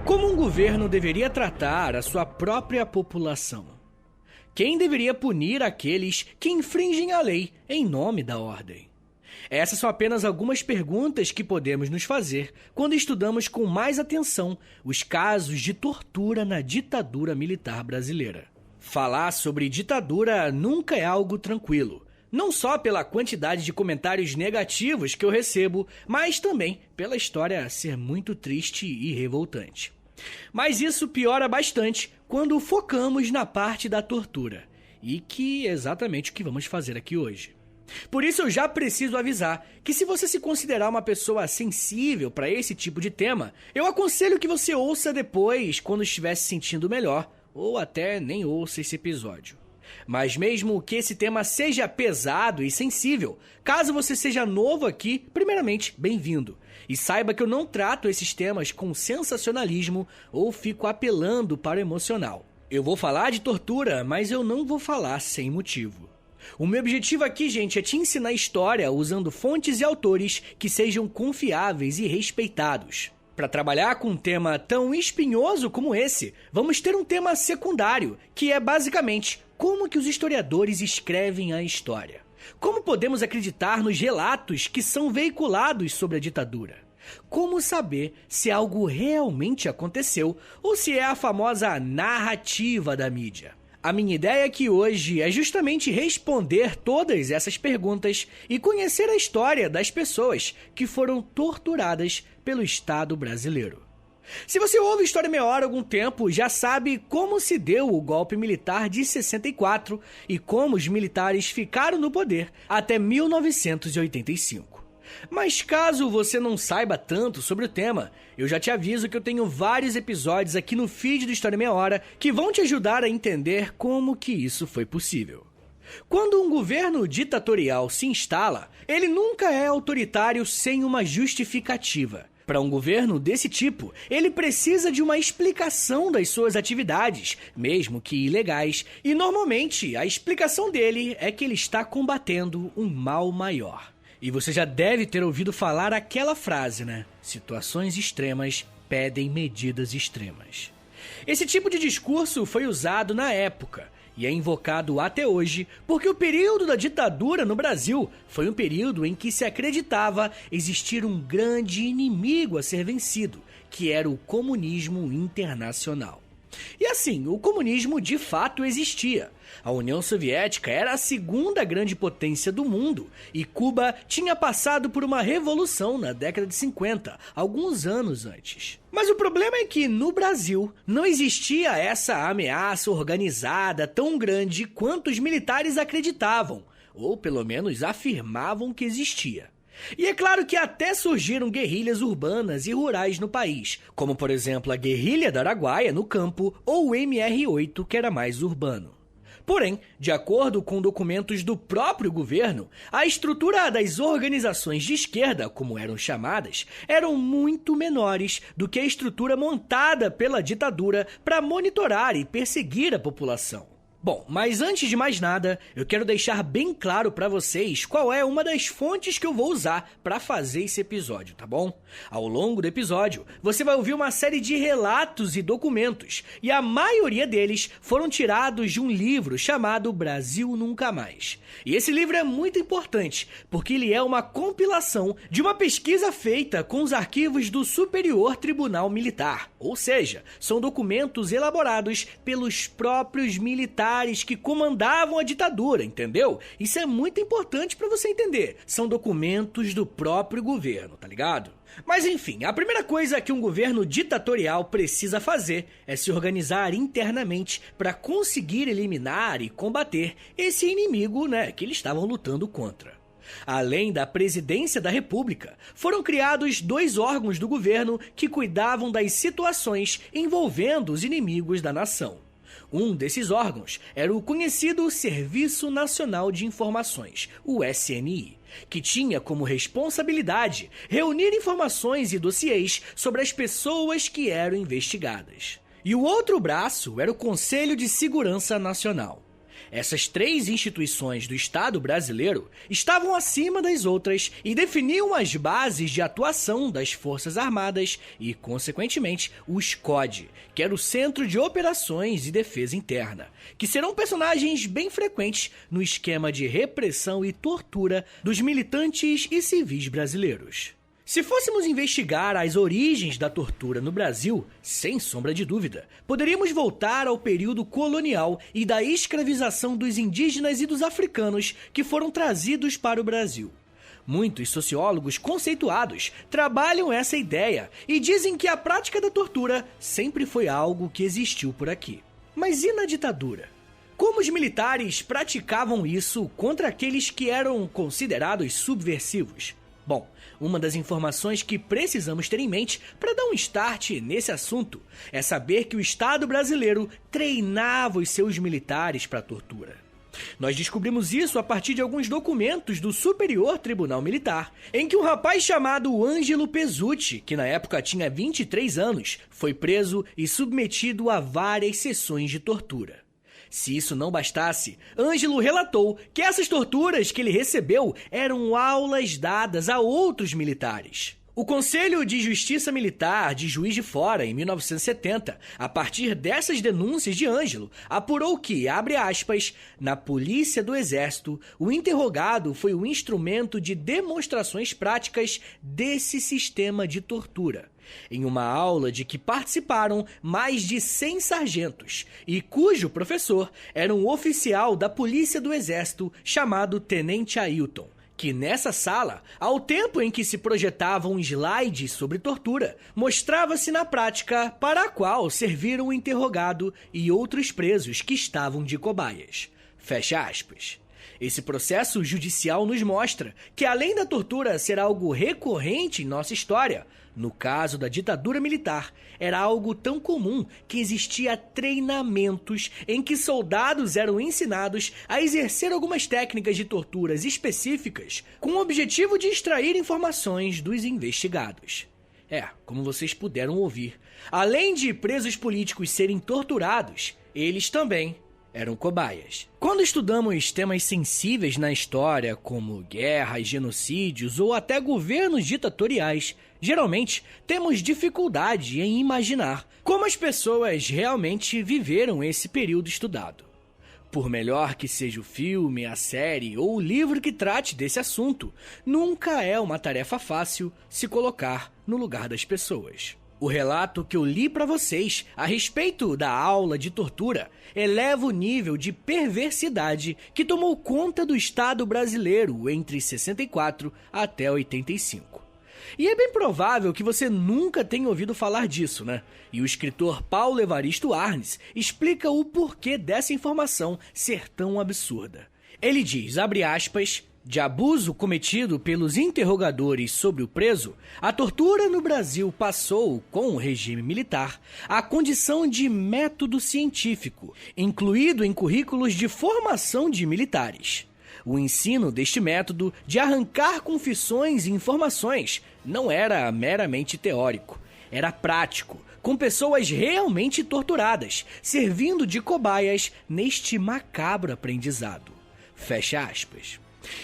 Como um governo deveria tratar a sua própria população? Quem deveria punir aqueles que infringem a lei em nome da ordem? Essas são apenas algumas perguntas que podemos nos fazer quando estudamos com mais atenção os casos de tortura na ditadura militar brasileira. Falar sobre ditadura nunca é algo tranquilo, não só pela quantidade de comentários negativos que eu recebo, mas também pela história ser muito triste e revoltante. Mas isso piora bastante quando focamos na parte da tortura, e que é exatamente o que vamos fazer aqui hoje. Por isso eu já preciso avisar que se você se considerar uma pessoa sensível para esse tipo de tema, eu aconselho que você ouça depois quando estiver se sentindo melhor, ou até nem ouça esse episódio. Mas mesmo que esse tema seja pesado e sensível, caso você seja novo aqui, primeiramente, bem-vindo. E saiba que eu não trato esses temas com sensacionalismo ou fico apelando para o emocional. Eu vou falar de tortura, mas eu não vou falar sem motivo. O meu objetivo aqui, gente, é te ensinar história usando fontes e autores que sejam confiáveis e respeitados. Para trabalhar com um tema tão espinhoso como esse, vamos ter um tema secundário, que é basicamente como que os historiadores escrevem a história. Como podemos acreditar nos relatos que são veiculados sobre a ditadura? Como saber se algo realmente aconteceu ou se é a famosa narrativa da mídia? A minha ideia aqui hoje é justamente responder todas essas perguntas e conhecer a história das pessoas que foram torturadas pelo Estado brasileiro. Se você ouve História Meia Hora há algum tempo, já sabe como se deu o golpe militar de 64 e como os militares ficaram no poder até 1985. Mas caso você não saiba tanto sobre o tema, eu já te aviso que eu tenho vários episódios aqui no feed do História Meia Hora que vão te ajudar a entender como que isso foi possível. Quando um governo ditatorial se instala, ele nunca é autoritário sem uma justificativa. Para um governo desse tipo, ele precisa de uma explicação das suas atividades, mesmo que ilegais, e normalmente a explicação dele é que ele está combatendo um mal maior. E você já deve ter ouvido falar aquela frase, né? Situações extremas pedem medidas extremas. Esse tipo de discurso foi usado na época e é invocado até hoje porque o período da ditadura no Brasil foi um período em que se acreditava existir um grande inimigo a ser vencido, que era o comunismo internacional. E assim, o comunismo de fato existia. A União Soviética era a segunda grande potência do mundo e Cuba tinha passado por uma revolução na década de 50, alguns anos antes. Mas o problema é que no Brasil não existia essa ameaça organizada tão grande quanto os militares acreditavam, ou pelo menos afirmavam que existia. E é claro que até surgiram guerrilhas urbanas e rurais no país, como por exemplo a Guerrilha do Araguaia no campo ou o MR8, que era mais urbano. Porém, de acordo com documentos do próprio governo, a estrutura das organizações de esquerda, como eram chamadas, eram muito menores do que a estrutura montada pela ditadura para monitorar e perseguir a população. Bom, mas antes de mais nada, eu quero deixar bem claro para vocês qual é uma das fontes que eu vou usar para fazer esse episódio, tá bom? Ao longo do episódio, você vai ouvir uma série de relatos e documentos, e a maioria deles foram tirados de um livro chamado Brasil Nunca Mais. E esse livro é muito importante, porque ele é uma compilação de uma pesquisa feita com os arquivos do Superior Tribunal Militar, ou seja, são documentos elaborados pelos próprios militares que comandavam a ditadura, entendeu? Isso é muito importante para você entender. São documentos do próprio governo, tá ligado? Mas enfim, a primeira coisa que um governo ditatorial precisa fazer é se organizar internamente para conseguir eliminar e combater esse inimigo, né, que eles estavam lutando contra. Além da Presidência da República, foram criados 2 órgãos do governo que cuidavam das situações envolvendo os inimigos da nação. Um desses órgãos era o conhecido Serviço Nacional de Informações, o SNI, que tinha como responsabilidade reunir informações e dossiês sobre as pessoas que eram investigadas. E o outro braço era o Conselho de Segurança Nacional. Essas 3 instituições do Estado brasileiro estavam acima das outras e definiam as bases de atuação das Forças Armadas e, consequentemente, o SCOD, que era o Centro de Operações e Defesa Interna, que serão personagens bem frequentes no esquema de repressão e tortura dos militantes e civis brasileiros. Se fôssemos investigar as origens da tortura no Brasil, sem sombra de dúvida, poderíamos voltar ao período colonial e da escravização dos indígenas e dos africanos que foram trazidos para o Brasil. Muitos sociólogos conceituados trabalham essa ideia e dizem que a prática da tortura sempre foi algo que existiu por aqui. Mas e na ditadura? Como os militares praticavam isso contra aqueles que eram considerados subversivos? Bom, uma das informações que precisamos ter em mente para dar um start nesse assunto é saber que o Estado brasileiro treinava os seus militares para a tortura. Nós descobrimos isso a partir de alguns documentos do Superior Tribunal Militar, em que um rapaz chamado Ângelo Pezzutti, que na época tinha 23 anos, foi preso e submetido a várias sessões de tortura. Se isso não bastasse, Ângelo relatou que essas torturas que ele recebeu eram aulas dadas a outros militares. O Conselho de Justiça Militar de Juiz de Fora, em 1970, a partir dessas denúncias de Ângelo, apurou que, abre aspas, na Polícia do Exército, o interrogado foi o instrumento de demonstrações práticas desse sistema de tortura. Em uma aula de que participaram mais de 100 sargentos e cujo professor era um oficial da Polícia do Exército chamado Tenente Ailton, que nessa sala, ao tempo em que se projetavam slides sobre tortura, mostrava-se na prática para a qual serviram o interrogado e outros presos que estavam de cobaias. Fecha aspas. Esse processo judicial nos mostra que, além da tortura ser algo recorrente em nossa história, no caso da ditadura militar, era algo tão comum que existia treinamentos em que soldados eram ensinados a exercer algumas técnicas de torturas específicas com o objetivo de extrair informações dos investigados. Como vocês puderam ouvir, além de presos políticos serem torturados, eles também eram cobaias. Quando estudamos temas sensíveis na história, como guerras, genocídios ou até governos ditatoriais, geralmente temos dificuldade em imaginar como as pessoas realmente viveram esse período estudado. Por melhor que seja o filme, a série ou o livro que trate desse assunto, nunca é uma tarefa fácil se colocar no lugar das pessoas. O relato que eu li para vocês a respeito da aula de tortura eleva o nível de perversidade que tomou conta do Estado brasileiro entre 64 até 85. E é bem provável que você nunca tenha ouvido falar disso, né? E o escritor Paulo Evaristo Arnes explica o porquê dessa informação ser tão absurda. Ele diz, abre aspas, de abuso cometido pelos interrogadores sobre o preso, a tortura no Brasil passou, com o regime militar, à condição de método científico, incluído em currículos de formação de militares. O ensino deste método de arrancar confissões e informações não era meramente teórico, era prático, com pessoas realmente torturadas, servindo de cobaias neste macabro aprendizado. Fecha aspas.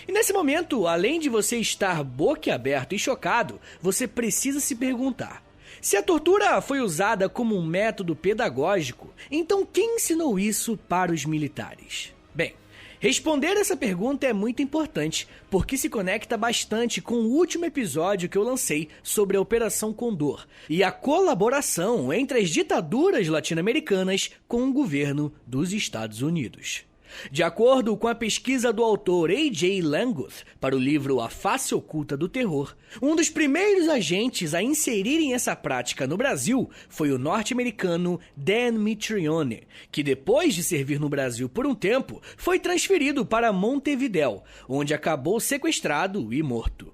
E nesse momento, além de você estar boquiaberto e chocado, você precisa se perguntar: se a tortura foi usada como um método pedagógico, então quem ensinou isso para os militares? Bem, responder essa pergunta é muito importante, porque se conecta bastante com o último episódio que eu lancei sobre a Operação Condor e a colaboração entre as ditaduras latino-americanas com o governo dos Estados Unidos. De acordo com a pesquisa do autor A.J. Languth para o livro A Face Oculta do Terror, um dos primeiros agentes a inserirem essa prática no Brasil foi o norte-americano Dan Mitrione, que depois de servir no Brasil por um tempo, foi transferido para Montevidéu, onde acabou sequestrado e morto.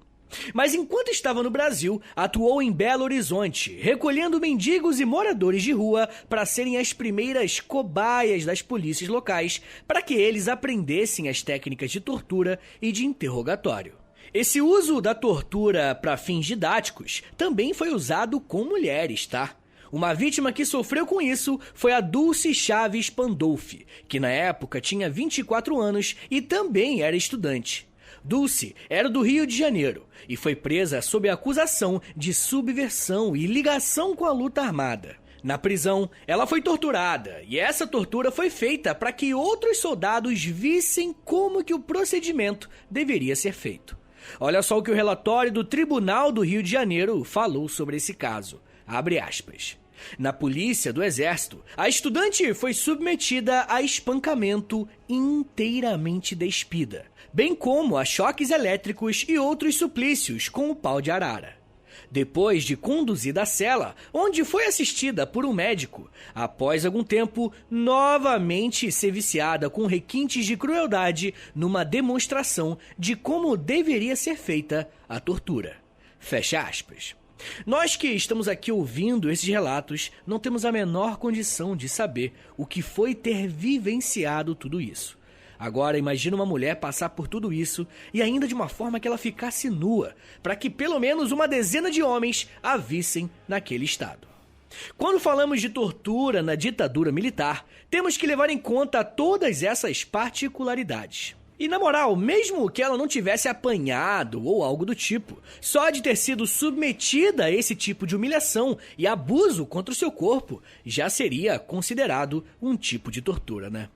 Mas enquanto estava no Brasil, atuou em Belo Horizonte, recolhendo mendigos e moradores de rua para serem as primeiras cobaias das polícias locais para que eles aprendessem as técnicas de tortura e de interrogatório. Esse uso da tortura para fins didáticos também foi usado com mulheres, tá? Uma vítima que sofreu com isso foi a Dulce Chaves Pandolfi, que na época tinha 24 anos e também era estudante. Dulce era do Rio de Janeiro e foi presa sob a acusação de subversão e ligação com a luta armada. Na prisão, ela foi torturada e essa tortura foi feita para que outros soldados vissem como que o procedimento deveria ser feito. Olha só o que o relatório do Tribunal do Rio de Janeiro falou sobre esse caso. Abre aspas. Na polícia do Exército, a estudante foi submetida a espancamento inteiramente despida, bem como a choques elétricos e outros suplícios com o pau de arara. Depois de conduzida à cela, onde foi assistida por um médico, após algum tempo, novamente ser viciada com requintes de crueldade numa demonstração de como deveria ser feita a tortura. Fecha aspas. Nós que estamos aqui ouvindo esses relatos não temos a menor condição de saber o que foi ter vivenciado tudo isso. Agora imagina uma mulher passar por tudo isso e ainda de uma forma que ela ficasse nua, para que pelo menos uma dezena de homens a vissem naquele estado. Quando falamos de tortura na ditadura militar, temos que levar em conta todas essas particularidades. E na moral, mesmo que ela não tivesse apanhado ou algo do tipo, só de ter sido submetida a esse tipo de humilhação e abuso contra o seu corpo, já seria considerado um tipo de tortura, né?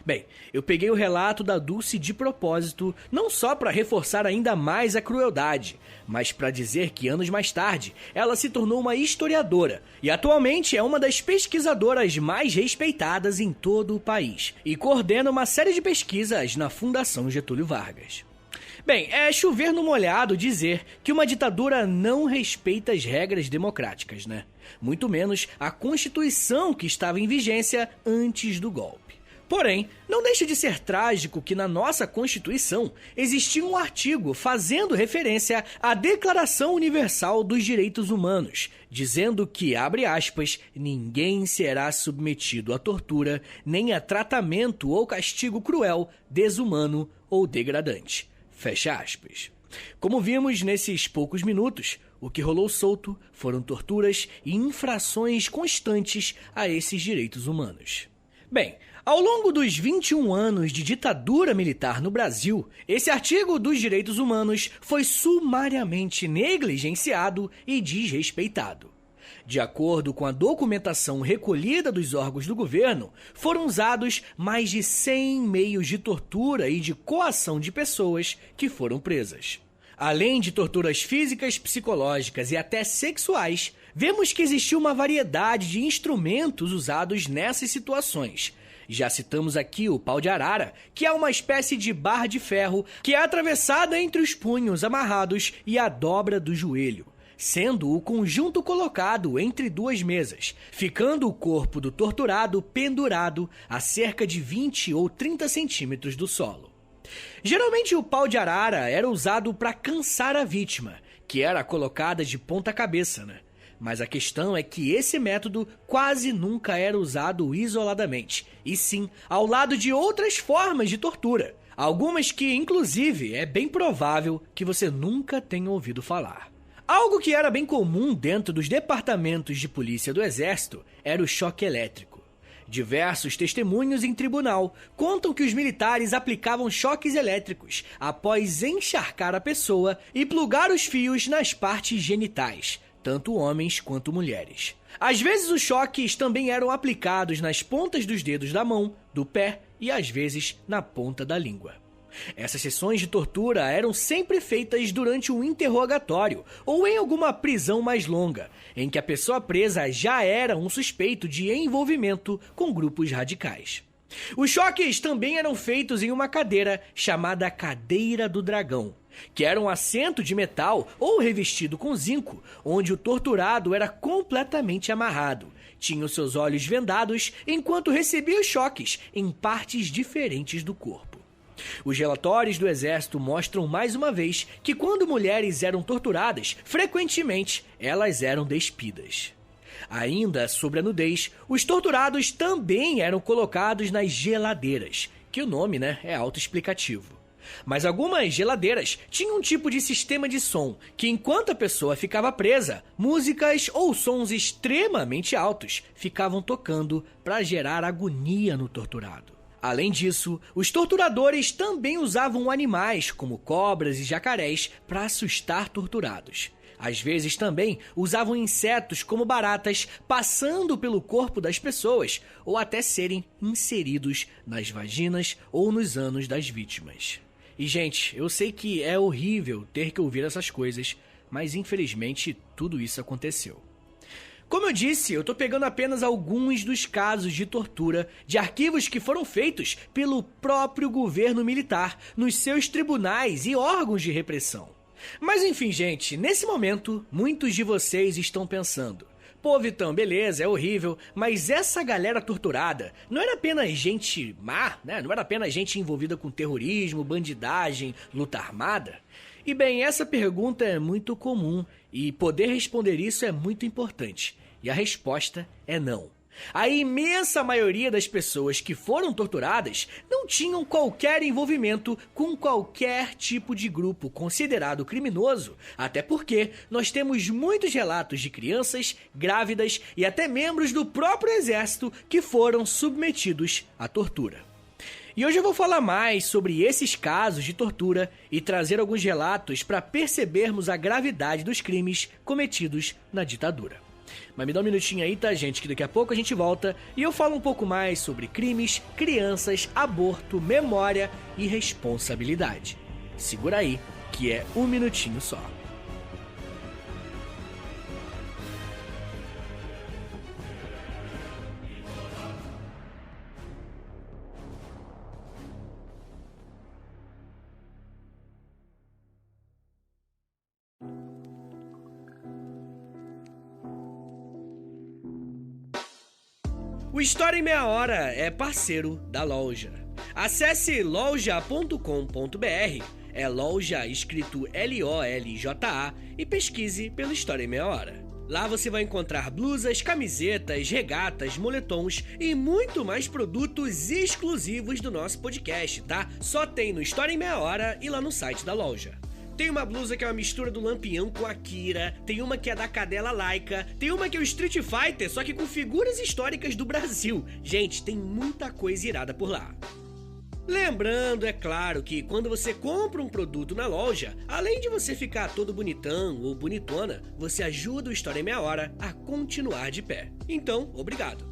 Bem, eu peguei o relato da Dulce de propósito, não só para reforçar ainda mais a crueldade, mas para dizer que anos mais tarde ela se tornou uma historiadora e atualmente é uma das pesquisadoras mais respeitadas em todo o país e coordena uma série de pesquisas na Fundação Getúlio Vargas. Bem, é chover no molhado dizer que uma ditadura não respeita as regras democráticas, né? Muito menos a Constituição que estava em vigência antes do golpe. Porém, não deixa de ser trágico que na nossa Constituição existia um artigo fazendo referência à Declaração Universal dos Direitos Humanos, dizendo que, abre aspas, ninguém será submetido a tortura, nem a tratamento ou castigo cruel, desumano ou degradante. Fecha aspas. Como vimos nesses poucos minutos, o que rolou solto foram torturas e infrações constantes a esses direitos humanos. Bem, ao longo dos 21 anos de ditadura militar no Brasil, esse artigo dos direitos humanos foi sumariamente negligenciado e desrespeitado. De acordo com a documentação recolhida dos órgãos do governo, foram usados mais de 100 meios de tortura e de coação de pessoas que foram presas. Além de torturas físicas, psicológicas e até sexuais, vemos que existiu uma variedade de instrumentos usados nessas situações. Já citamos aqui o pau de arara, que é uma espécie de barra de ferro que é atravessada entre os punhos amarrados e a dobra do joelho, sendo o conjunto colocado entre duas mesas, ficando o corpo do torturado pendurado a cerca de 20 ou 30 centímetros do solo. Geralmente o pau de arara era usado para cansar a vítima, que era colocada de ponta cabeça, né? Mas a questão é que esse método quase nunca era usado isoladamente, e sim ao lado de outras formas de tortura, algumas que, inclusive, é bem provável que você nunca tenha ouvido falar. Algo que era bem comum dentro dos departamentos de polícia do Exército era o choque elétrico. Diversos testemunhos em tribunal contam que os militares aplicavam choques elétricos após encharcar a pessoa e plugar os fios nas partes genitais, tanto homens quanto mulheres. Às vezes os choques também eram aplicados nas pontas dos dedos da mão, do pé e às vezes na ponta da língua. Essas sessões de tortura eram sempre feitas durante um interrogatório ou em alguma prisão mais longa, em que a pessoa presa já era um suspeito de envolvimento com grupos radicais. Os choques também eram feitos em uma cadeira chamada Cadeira do Dragão, que era um assento de metal ou revestido com zinco, onde o torturado era completamente amarrado, tinha os seus olhos vendados enquanto recebia os choques em partes diferentes do corpo. Os relatórios do exército mostram mais uma vez que quando mulheres eram torturadas, frequentemente elas eram despidas. Ainda sobre a nudez, os torturados também eram colocados nas geladeiras, que o nome, é autoexplicativo. Mas algumas geladeiras tinham um tipo de sistema de som que, enquanto a pessoa ficava presa, músicas ou sons extremamente altos ficavam tocando para gerar agonia no torturado. Além disso, os torturadores também usavam animais, como cobras e jacarés, para assustar torturados. Às vezes também usavam insetos como baratas passando pelo corpo das pessoas ou até serem inseridos nas vaginas ou nos ânus das vítimas. E gente, eu sei que é horrível ter que ouvir essas coisas, mas infelizmente tudo isso aconteceu. Como eu disse, eu tô pegando apenas alguns dos casos de tortura de arquivos que foram feitos pelo próprio governo militar nos seus tribunais e órgãos de repressão. Mas enfim, gente, nesse momento, muitos de vocês estão pensando: pô, Vitão, beleza, é horrível, mas essa galera torturada não era apenas gente má, Não era apenas gente envolvida com terrorismo, bandidagem, luta armada? E bem, essa pergunta é muito comum e poder responder isso é muito importante. E a resposta é não. A imensa maioria das pessoas que foram torturadas não tinham qualquer envolvimento com qualquer tipo de grupo considerado criminoso, até porque nós temos muitos relatos de crianças, grávidas e até membros do próprio exército que foram submetidos à tortura. E hoje eu vou falar mais sobre esses casos de tortura e trazer alguns relatos para percebermos a gravidade dos crimes cometidos na ditadura. Mas me dá um minutinho aí, tá, gente, que daqui a pouco a gente volta e eu falo um pouco mais sobre crimes, crianças, aborto, memória e responsabilidade. Segura aí, que é um minutinho só. O História em Meia Hora é parceiro da loja. Acesse loja.com.br, é loja escrito L-O-L-J-A, e pesquise pelo História em Meia Hora. Lá você vai encontrar blusas, camisetas, regatas, moletons e muito mais produtos exclusivos do nosso podcast, tá? Só tem no História em Meia Hora e lá no site da loja. Tem uma blusa que é uma mistura do Lampião com a Kira, tem uma que é da Cadela Laika, tem uma que é o Street Fighter, só que com figuras históricas do Brasil. Gente, tem muita coisa irada por lá. Lembrando, é claro, que quando você compra um produto na loja, além de você ficar todo bonitão ou bonitona, você ajuda o História em Meia Hora a continuar de pé. Então, obrigado.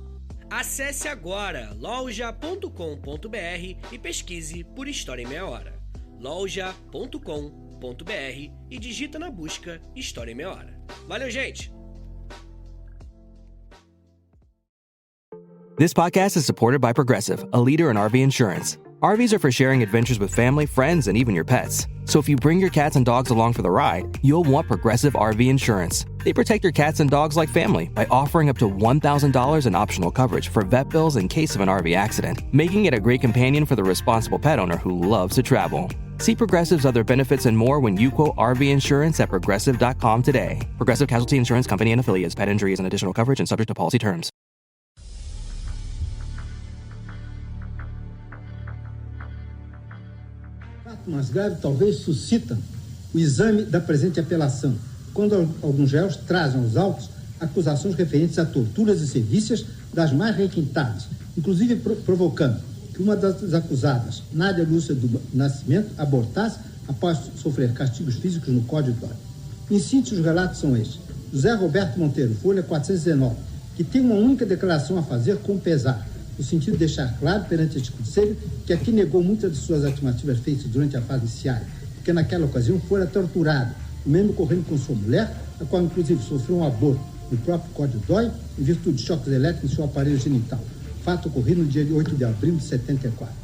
Acesse agora loja.com.br e pesquise por História em Meia Hora. loja.com.br e digita na busca História em Meia Hora. Valeu, gente! This podcast is supported by Progressive, a leader in RV insurance. RVs are for sharing adventures with family, friends, and even your pets. So if you bring your cats and dogs along for the ride, you'll want Progressive RV insurance. They protect your cats and dogs like family by offering up to $1,000 in optional coverage for vet bills in case of an RV accident, making it a great companion for the responsible pet owner who loves to travel. See Progressive's other benefits and more when you quote RV insurance at Progressive.com today. Progressive Casualty Insurance Company and Affiliates. Pet injuries and additional coverage and subject to policy terms. O fato mais grave talvez suscita o exame da presente apelação, quando alguns réus trazem aos autos acusações referentes a torturas e sevícias das mais requintadas, inclusive provocando que uma das acusadas, Nádia Lúcia do Nascimento, abortasse após sofrer castigos físicos no Código de Ordem. Em síntese, os relatos são estes. José Roberto Monteiro, folha 419, que tem uma única declaração a fazer com pesar, no sentido de deixar claro perante este conselho que aqui negou muitas de suas afirmativas feitas durante a fase inicial, porque naquela ocasião fora torturado, o mesmo ocorrendo com sua mulher, a qual inclusive sofreu um aborto no próprio Código de Ordem, em virtude de choques elétricos em seu aparelho genital. Fato ocorrido no dia 8 de abril de 74.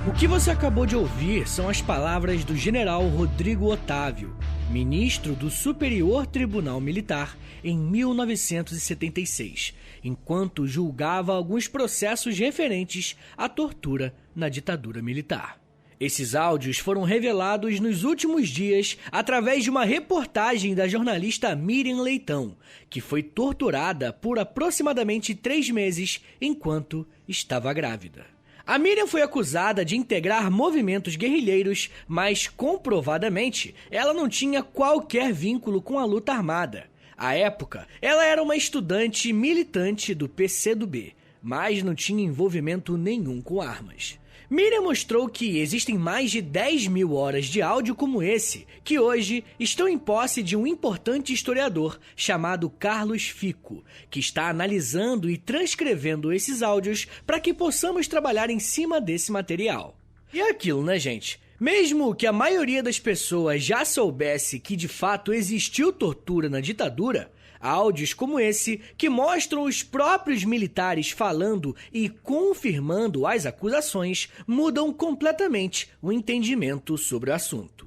O que você acabou de ouvir são as palavras do general Rodrigo Otávio, ministro do Superior Tribunal Militar, em 1976, enquanto julgava alguns processos referentes à tortura na ditadura militar. Esses áudios foram revelados nos últimos dias através de uma reportagem da jornalista Miriam Leitão, que foi torturada por aproximadamente 3 meses enquanto estava grávida. A Miriam foi acusada de integrar movimentos guerrilheiros, mas comprovadamente ela não tinha qualquer vínculo com a luta armada. À época, ela era uma estudante militante do PCdoB, mas não tinha envolvimento nenhum com armas. Miriam mostrou que existem mais de 10.000 horas de áudio como esse, que hoje estão em posse de um importante historiador chamado Carlos Fico, que está analisando e transcrevendo esses áudios para que possamos trabalhar em cima desse material. E é aquilo, né, gente? Mesmo que a maioria das pessoas já soubesse que de fato existiu tortura na ditadura, áudios como esse, que mostram os próprios militares falando e confirmando as acusações, mudam completamente o entendimento sobre o assunto.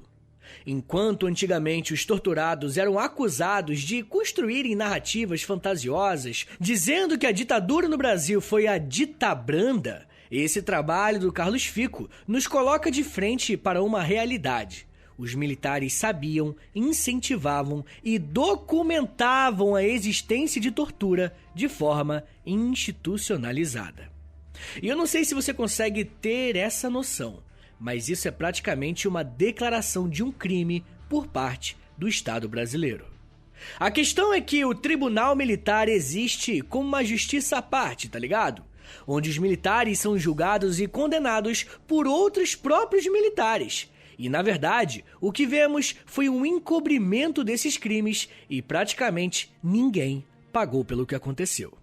Enquanto antigamente os torturados eram acusados de construírem narrativas fantasiosas, dizendo que a ditadura no Brasil foi a ditabranda, esse trabalho do Carlos Fico nos coloca de frente para uma realidade. Os militares sabiam, incentivavam e documentavam a existência de tortura de forma institucionalizada. E eu não sei se você consegue ter essa noção, mas isso é praticamente uma declaração de um crime por parte do Estado brasileiro. A questão é que o Tribunal Militar existe como uma justiça à parte, tá ligado? Onde os militares são julgados e condenados por outros próprios militares. E, na verdade, o que vemos foi um encobrimento desses crimes e praticamente ninguém pagou pelo que aconteceu.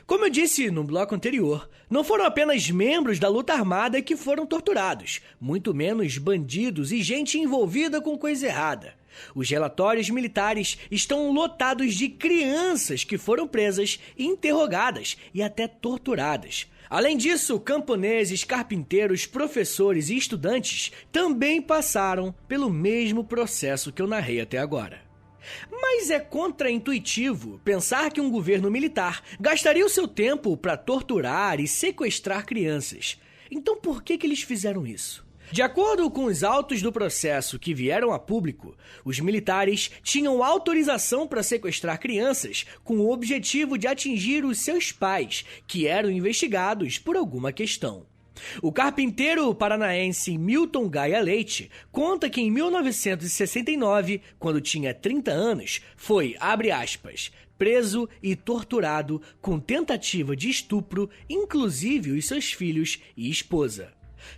Como eu disse no bloco anterior, não foram apenas membros da luta armada que foram torturados, muito menos bandidos e gente envolvida com coisa errada. Os relatórios militares estão lotados de crianças que foram presas, interrogadas e até torturadas. Além disso, camponeses, carpinteiros, professores e estudantes também passaram pelo mesmo processo que eu narrei até agora. Mas é contraintuitivo pensar que um governo militar gastaria o seu tempo para torturar e sequestrar crianças. Então por que eles fizeram isso? De acordo com os autos do processo que vieram a público, os militares tinham autorização para sequestrar crianças com o objetivo de atingir os seus pais, que eram investigados por alguma questão. O carpinteiro paranaense Milton Gaia Leite conta que em 1969, quando tinha 30 anos, foi, abre aspas, preso e torturado com tentativa de estupro, inclusive os seus filhos e esposa,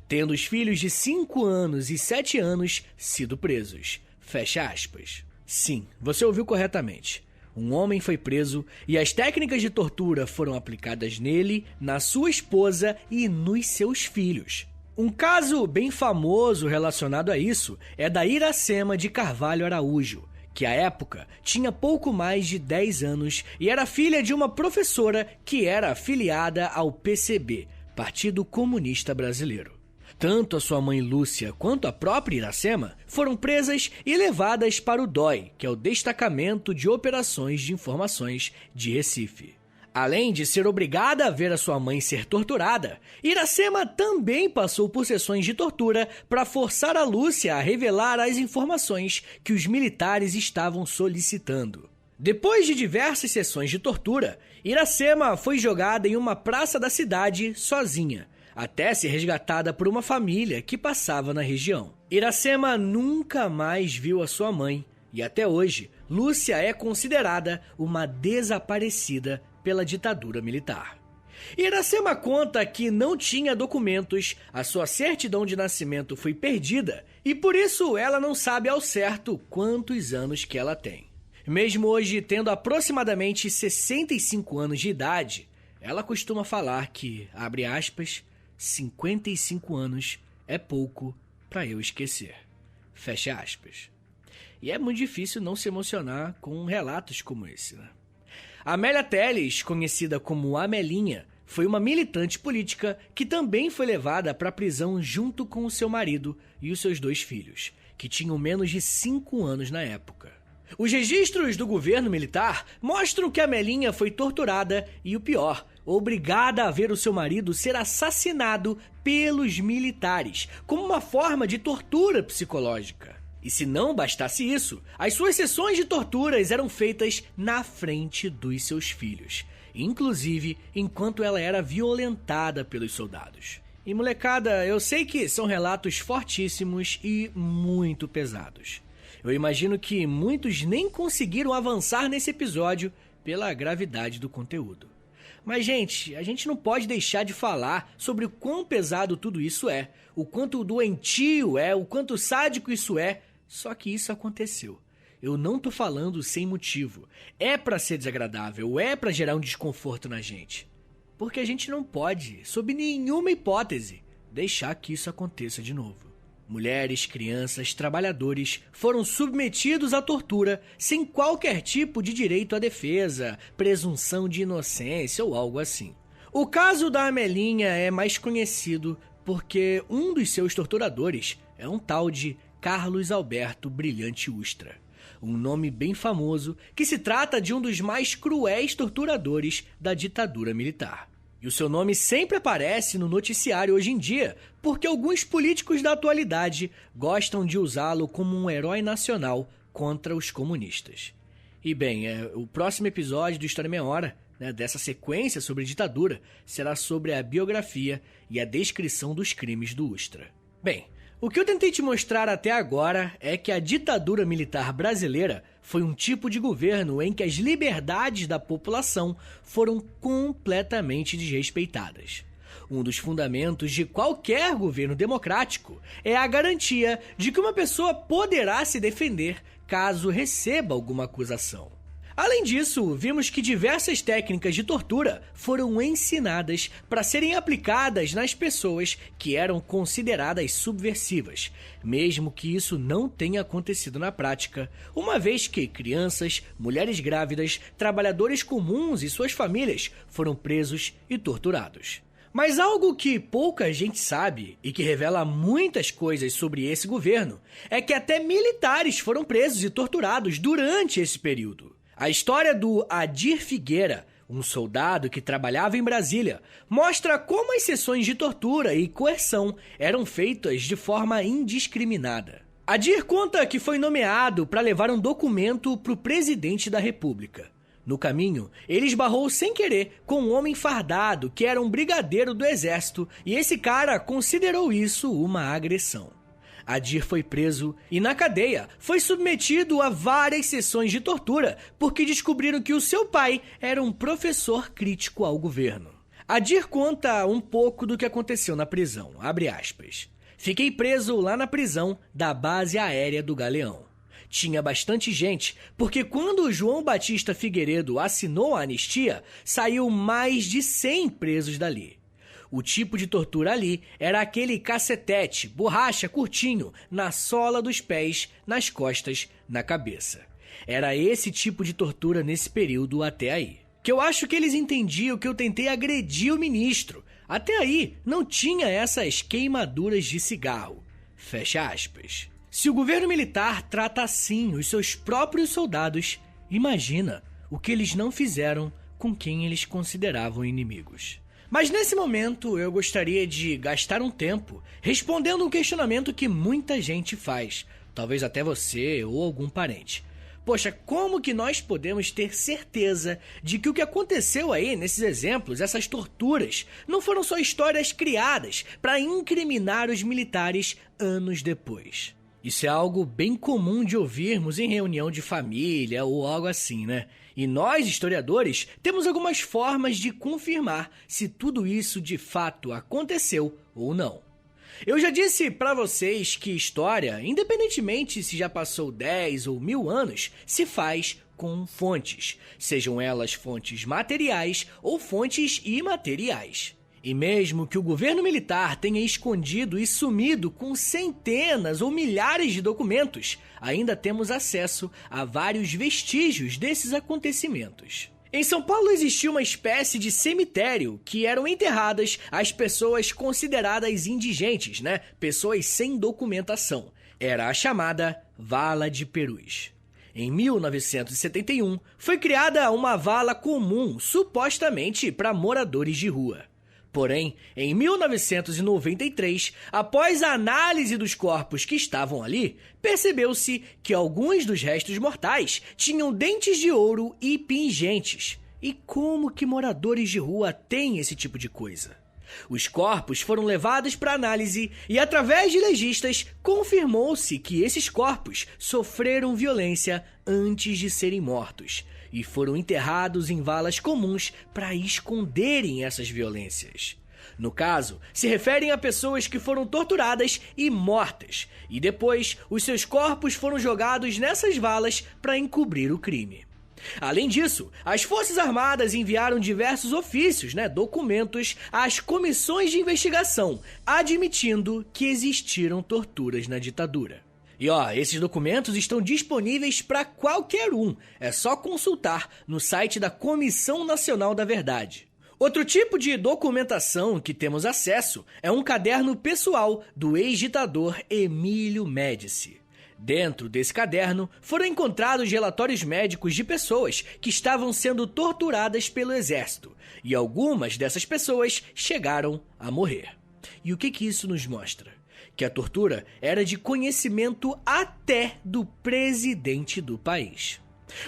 tendo os filhos de 5 anos e 7 anos sido presos. Fecha aspas. Sim, você ouviu corretamente. Um homem foi preso e as técnicas de tortura foram aplicadas nele, na sua esposa e nos seus filhos. Um caso bem famoso relacionado a isso é da Iracema de Carvalho Araújo, que à época tinha pouco mais de 10 anos e era filha de uma professora que era afiliada ao PCB, Partido Comunista Brasileiro. Tanto a sua mãe Lúcia quanto a própria Iracema foram presas e levadas para o DOI, que é o Destacamento de Operações de Informações de Recife. Além de ser obrigada a ver a sua mãe ser torturada, Iracema também passou por sessões de tortura para forçar a Lúcia a revelar as informações que os militares estavam solicitando. Depois de diversas sessões de tortura, Iracema foi jogada em uma praça da cidade sozinha, até ser resgatada por uma família que passava na região. Iracema nunca mais viu a sua mãe e até hoje, Lúcia é considerada uma desaparecida pela ditadura militar. Iracema conta que não tinha documentos, a sua certidão de nascimento foi perdida e por isso ela não sabe ao certo quantos anos que ela tem. Mesmo hoje tendo aproximadamente 65 anos de idade, ela costuma falar que, abre aspas, 55 anos é pouco para eu esquecer. Fecha aspas. E é muito difícil não se emocionar com relatos como esse, né? Amélia Telles, conhecida como Amelinha, foi uma militante política que também foi levada para a prisão junto com o seu marido e os seus 2 filhos, que tinham menos de 5 anos na época. Os registros do governo militar mostram que a Melinha foi torturada e, o pior, obrigada a ver o seu marido ser assassinado pelos militares, como uma forma de tortura psicológica. E se não bastasse isso, as suas sessões de torturas eram feitas na frente dos seus filhos, inclusive enquanto ela era violentada pelos soldados. E molecada, eu sei que são relatos fortíssimos e muito pesados. Eu imagino que muitos nem conseguiram avançar nesse episódio pela gravidade do conteúdo. Mas, gente, a gente não pode deixar de falar sobre o quão pesado tudo isso é, o quanto doentio é, o quanto sádico isso é, só que isso aconteceu. Eu não tô falando sem motivo. É pra ser desagradável, é pra gerar um desconforto na gente. Porque a gente não pode, sob nenhuma hipótese, deixar que isso aconteça de novo. Mulheres, crianças, trabalhadores foram submetidos à tortura sem qualquer tipo de direito à defesa, presunção de inocência ou algo assim. O caso da Amelinha é mais conhecido porque um dos seus torturadores é um tal de Carlos Alberto Brilhante Ustra, um nome bem famoso que se trata de um dos mais cruéis torturadores da ditadura militar. E o seu nome sempre aparece no noticiário hoje em dia, porque alguns políticos da atualidade gostam de usá-lo como um herói nacional contra os comunistas. E bem, o próximo episódio do História em Meia Hora, dessa sequência sobre ditadura, será sobre a biografia e a descrição dos crimes do Ustra. Bem, o que eu tentei te mostrar até agora é que a ditadura militar brasileira foi um tipo de governo em que as liberdades da população foram completamente desrespeitadas. Um dos fundamentos de qualquer governo democrático é a garantia de que uma pessoa poderá se defender caso receba alguma acusação. Além disso, vimos que diversas técnicas de tortura foram ensinadas para serem aplicadas nas pessoas que eram consideradas subversivas, mesmo que isso não tenha acontecido na prática, uma vez que crianças, mulheres grávidas, trabalhadores comuns e suas famílias foram presos e torturados. Mas algo que pouca gente sabe e que revela muitas coisas sobre esse governo é que até militares foram presos e torturados durante esse período. A história do Adir Figueira, um soldado que trabalhava em Brasília, mostra como as sessões de tortura e coerção eram feitas de forma indiscriminada. Adir conta que foi nomeado para levar um documento para o presidente da República. No caminho, ele esbarrou sem querer com um homem fardado que era um brigadeiro do exército e esse cara considerou isso uma agressão. Adir foi preso e, na cadeia, foi submetido a várias sessões de tortura porque descobriram que o seu pai era um professor crítico ao governo. Adir conta um pouco do que aconteceu na prisão, abre aspas. Fiquei preso lá na prisão da base aérea do Galeão. Tinha bastante gente, porque quando o João Batista Figueiredo assinou a anistia, saiu mais de 100 presos dali. O tipo de tortura ali era aquele cacetete, borracha, curtinho, na sola dos pés, nas costas, na cabeça. Era esse tipo de tortura nesse período até aí. Que eu acho que eles entendiam que eu tentei agredir o ministro. Até aí não tinha essas queimaduras de cigarro. Fecha aspas. Se o governo militar trata assim os seus próprios soldados, imagina o que eles não fizeram com quem eles consideravam inimigos. Mas nesse momento eu gostaria de gastar um tempo respondendo um questionamento que muita gente faz, talvez até você ou algum parente. Poxa, como que nós podemos ter certeza de que o que aconteceu aí nesses exemplos, essas torturas, não foram só histórias criadas para incriminar os militares anos depois? Isso é algo bem comum de ouvirmos em reunião de família ou algo assim, né? E nós, historiadores, temos algumas formas de confirmar se tudo isso de fato aconteceu ou não. Eu já disse pra vocês que história, independentemente se já passou 10 ou 1000 anos, se faz com fontes, sejam elas fontes materiais ou fontes imateriais. E mesmo que o governo militar tenha escondido e sumido com centenas ou milhares de documentos, ainda temos acesso a vários vestígios desses acontecimentos. Em São Paulo existia uma espécie de cemitério que eram enterradas as pessoas consideradas indigentes, pessoas sem documentação. Era a chamada Vala de Perus. Em 1971, foi criada uma vala comum, supostamente para moradores de rua. Porém, em 1993, após a análise dos corpos que estavam ali, percebeu-se que alguns dos restos mortais tinham dentes de ouro e pingentes. E como que moradores de rua têm esse tipo de coisa? Os corpos foram levados para análise e, através de legistas, confirmou-se que esses corpos sofreram violência antes de serem mortos e foram enterrados em valas comuns para esconderem essas violências. No caso, se referem a pessoas que foram torturadas e mortas, e depois os seus corpos foram jogados nessas valas para encobrir o crime. Além disso, as Forças Armadas enviaram diversos ofícios, documentos, às comissões de investigação, admitindo que existiram torturas na ditadura. E esses documentos estão disponíveis para qualquer um, é só consultar no site da Comissão Nacional da Verdade. Outro tipo de documentação que temos acesso é um caderno pessoal do ex-ditador Emílio Médici. Dentro desse caderno foram encontrados relatórios médicos de pessoas que estavam sendo torturadas pelo exército, e algumas dessas pessoas chegaram a morrer. E o que isso nos mostra? Que a tortura era de conhecimento até do presidente do país.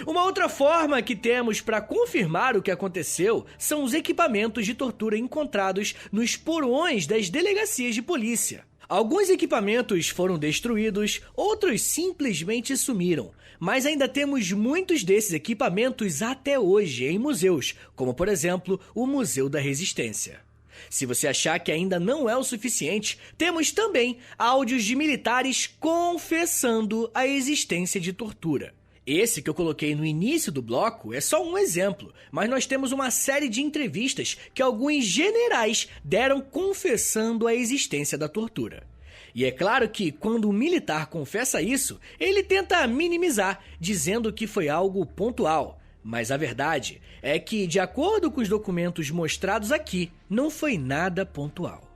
Uma outra forma que temos para confirmar o que aconteceu são os equipamentos de tortura encontrados nos porões das delegacias de polícia. Alguns equipamentos foram destruídos, outros simplesmente sumiram, mas ainda temos muitos desses equipamentos até hoje em museus, como por exemplo o Museu da Resistência. Se você achar que ainda não é o suficiente, temos também áudios de militares confessando a existência de tortura. Esse que eu coloquei no início do bloco é só um exemplo, mas nós temos uma série de entrevistas que alguns generais deram confessando a existência da tortura. E é claro que quando o militar confessa isso, ele tenta minimizar, dizendo que foi algo pontual. Mas a verdade é que, de acordo com os documentos mostrados aqui, não foi nada pontual.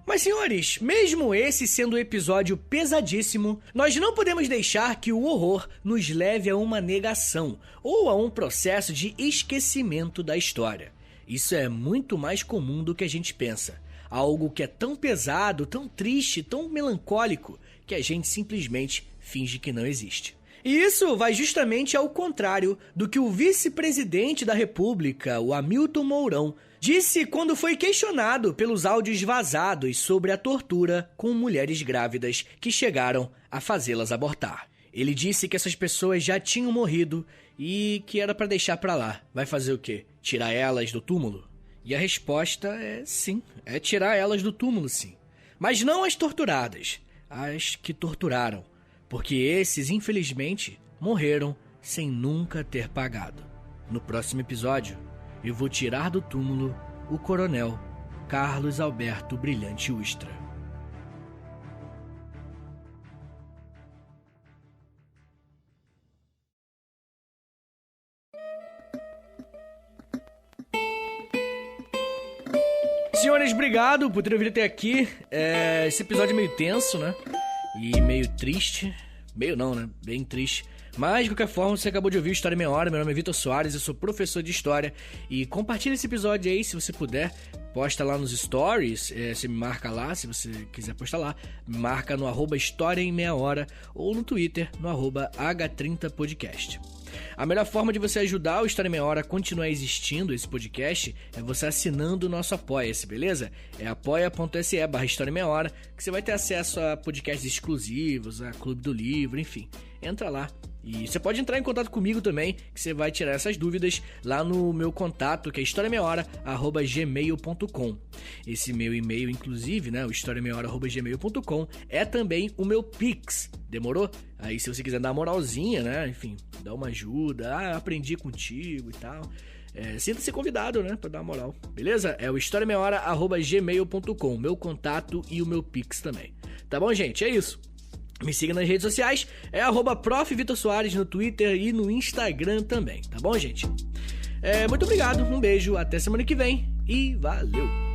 Mas, senhores, mesmo esse sendo um episódio pesadíssimo, nós não podemos deixar que o horror nos leve a uma negação ou a um processo de esquecimento da história. Isso é muito mais comum do que a gente pensa. Algo que é tão pesado, tão triste, tão melancólico, que a gente simplesmente finge que não existe. E isso vai justamente ao contrário do que o vice-presidente da República, o Hamilton Mourão, disse quando foi questionado pelos áudios vazados sobre a tortura com mulheres grávidas que chegaram a fazê-las abortar. Ele disse que essas pessoas já tinham morrido e que era para deixar para lá. Vai fazer o quê? Tirar elas do túmulo? E a resposta é sim, é tirar elas do túmulo, sim. Mas não as torturadas, as que torturaram, porque esses, infelizmente, morreram sem nunca ter pagado. No próximo episódio, eu vou tirar do túmulo o coronel Carlos Alberto Brilhante Ustra. Senhores, obrigado por terem vindo até aqui. Esse episódio é meio tenso, né? E meio triste. Meio não, né? Bem triste. Mas, de qualquer forma, você acabou de ouvir História em Meia Hora. Meu nome é Vitor Soares, eu sou professor de História. E compartilha esse episódio aí, se você puder. Posta lá nos stories, você me marca lá, se você quiser postar lá. Me marca no @História em Meia Hora ou no Twitter, no @H30podcast. A melhor forma de você ajudar o História em Meia Hora a continuar existindo, esse podcast, é você assinando o nosso Apoia-se, beleza? É apoia.se/História em Meia Hora, que você vai ter acesso a podcasts exclusivos, a Clube do Livro, enfim. Entra lá. E você pode entrar em contato comigo também, que você vai tirar essas dúvidas lá no meu contato, que é historiameiahora@gmail.com. Esse meu e-mail, inclusive, né, o historiameiahora@gmail.com, é também o meu Pix. Demorou? Aí se você quiser dar uma moralzinha, né, enfim, dar uma ajuda, aprendi contigo e tal, sinta-se convidado, né, pra dar uma moral, beleza? É o historiameiahora@gmail.com, meu contato e o meu Pix também. Tá bom, gente? É isso. Me siga nas redes sociais, é @Prof. Vitor Soares no Twitter e no Instagram também, tá bom, gente? Muito obrigado, um beijo, até semana que vem e valeu!